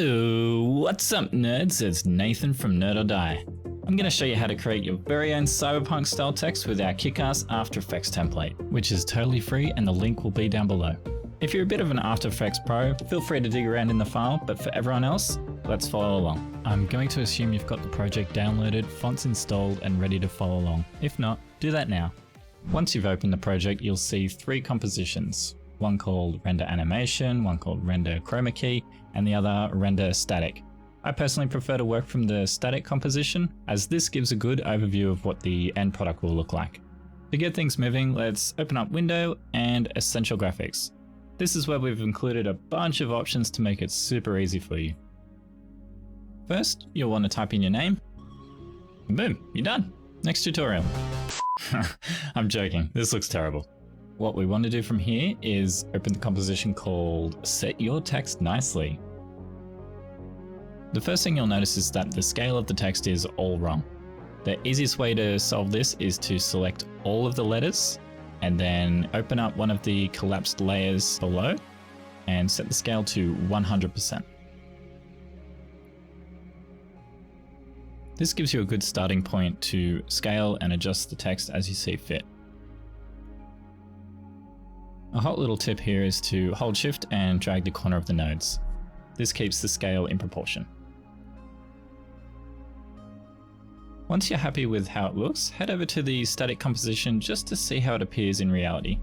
Oh, what's up nerds? It's Nathan from NerdOrDie. I'm going to show you how to create your very own Cyberpunk style text with our kick-ass After Effects template, which is totally free and the link will be down below. If you're a bit of an After Effects pro, feel free to dig around in the file, but for everyone else, let's follow along. I'm going to assume you've got the project downloaded, fonts installed and ready to follow along. If not, do that now. Once you've opened the project, you'll see three compositions. One called Render Animation, one called Render Chroma Key, and the other Render Static. I personally prefer to work from the static composition, as this gives a good overview of what the end product will look like. To get things moving, let's open up Window and Essential Graphics. This is where we've included a bunch of options to make it super easy for you. First, you'll want to type in your name, and boom, you're done. Next tutorial. I'm joking, this looks terrible. What we want to do from here is open the composition called Set Your Text Nicely. The first thing you'll notice is that the scale of the text is all wrong. The easiest way to solve this is to select all of the letters and then open up one of the collapsed layers below and set the scale to 100%. This gives you a good starting point to scale and adjust the text as you see fit. A hot little tip here is to hold Shift and drag the corner of the nodes. This keeps the scale in proportion. Once you're happy with how it looks, head over to the static composition just to see how it appears in reality.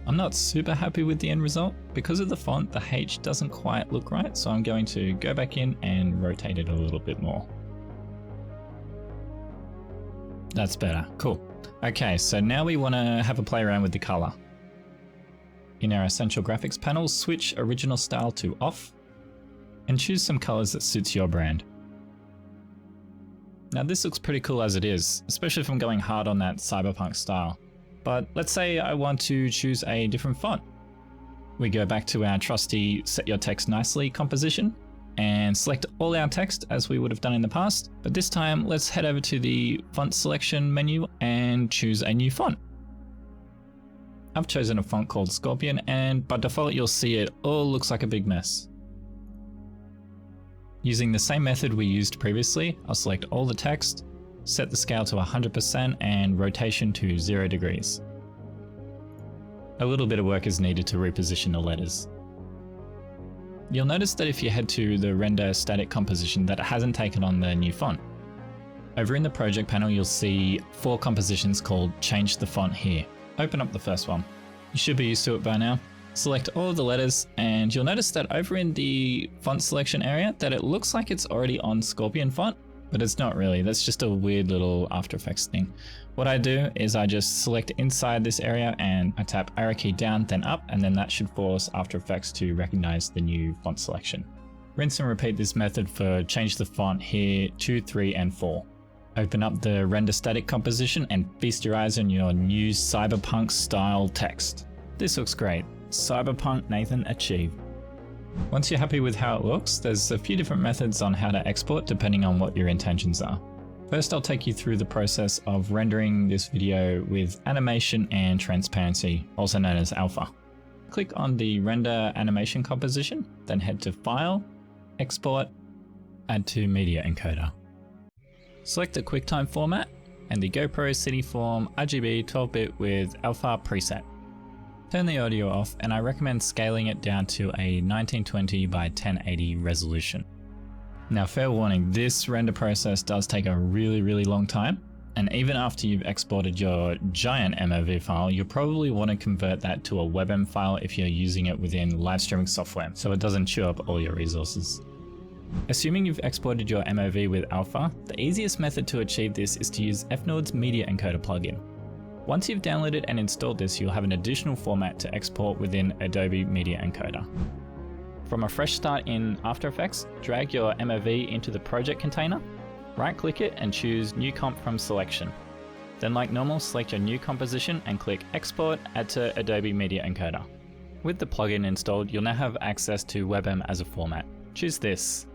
I'm not super happy with the end result. Because of the font, the H doesn't quite look right, so I'm going to go back in and rotate it a little bit more. That's better, cool. Okay, so now we want to have a play around with the color. In our Essential Graphics panel, switch Original Style to Off and choose some colors that suits your brand. Now this looks pretty cool as it is, especially if I'm going hard on that Cyberpunk style. But let's say I want to choose a different font. We go back to our trusty Set Your Text Nicely composition and select all our text as we would have done in the past. But this time, let's head over to the font selection menu and choose a new font. I've chosen a font called Scorpion, and by default you'll see it all looks like a big mess. Using the same method we used previously, I'll select all the text, set the scale to 100% and rotation to 0 degrees. A little bit of work is needed to reposition the letters. You'll notice that if you head to the Render Static composition that it hasn't taken on the new font. Over in the project panel you'll see 4 compositions called Change the Font here. Open up the first one. You should be used to it by now. Select all of the letters and you'll notice that over in the font selection area that it looks like it's already on Scorpion font, but it's not really. That's just a weird little After Effects thing. What I do is I just select inside this area and I tap arrow key down then up, and then that should force After Effects to recognize the new font selection. Rinse and repeat this method for Change the Font here 2, 3 and 4. Open up the Render Static composition and feast your eyes on your new Cyberpunk style text. This looks great. Cyberpunk Nathan achieved. Once you're happy with how it looks, there's a few different methods on how to export depending on what your intentions are. First, I'll take you through the process of rendering this video with animation and transparency, also known as alpha. Click on the Render Animation composition, then head to File, Export, Add to Media Encoder. Select the QuickTime format and the GoPro Cineform RGB 12-bit with alpha preset. Turn the audio off and I recommend scaling it down to a 1920 by 1080 resolution. Now fair warning, this render process does take a really long time, and even after you've exported your giant MOV file, you'll probably want to convert that to a WebM file if you're using it within live streaming software, so it doesn't chew up all your resources. Assuming you've exported your MOV with alpha, the easiest method to achieve this is to use Fnord's Media Encoder plugin. Once you've downloaded and installed this, you'll have an additional format to export within Adobe Media Encoder. From a fresh start in After Effects, drag your MOV into the project container, right-click it and choose New Comp from Selection. Then like normal, select your new composition and click Export, Add to Adobe Media Encoder. With the plugin installed, you'll now have access to WebM as a format. Choose this.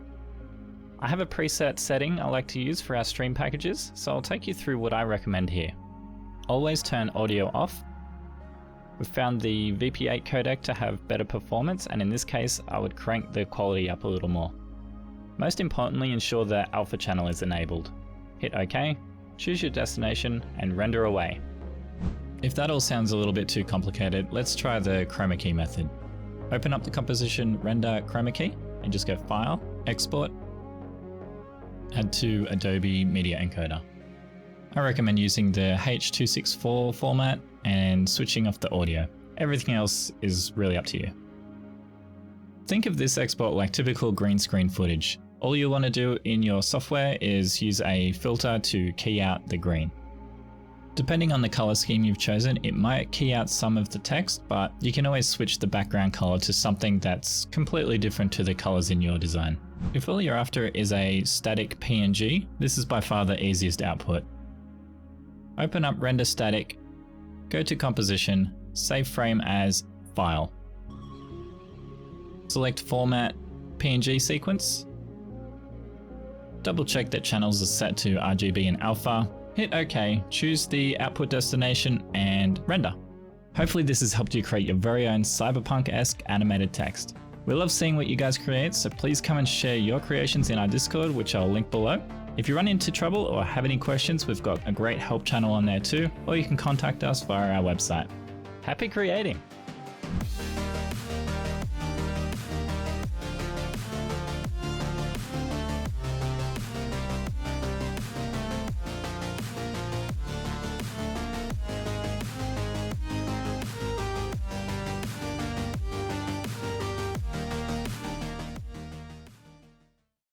I have a preset setting I like to use for our stream packages, so I'll take you through what I recommend here. Always turn audio off. We've found the VP8 codec to have better performance, and in this case I would crank the quality up a little more. Most importantly, ensure the alpha channel is enabled. Hit OK, choose your destination, and render away. If that all sounds a little bit too complicated, let's try the chroma key method. Open up the composition render chroma key and just go File, Export, add to Adobe Media Encoder. I recommend using the H.264 format and switching off the audio. Everything else is really up to you. Think of this export like typical green screen footage. All you want to do in your software is use a filter to key out the green. Depending on the color scheme you've chosen, it might key out some of the text, but you can always switch the background color to something that's completely different to the colors in your design. If all you're after is a static PNG, this is by far the easiest output. Open up Render Static, go to Composition, save frame as File. Select Format, PNG Sequence. Double check that channels are set to RGB and alpha. Hit OK, choose the output destination, and render. Hopefully this has helped you create your very own cyberpunk-esque animated text. We love seeing what you guys create, so please come and share your creations in our Discord, which I'll link below. If you run into trouble or have any questions, we've got a great help channel on there too, or you can contact us via our website. Happy creating!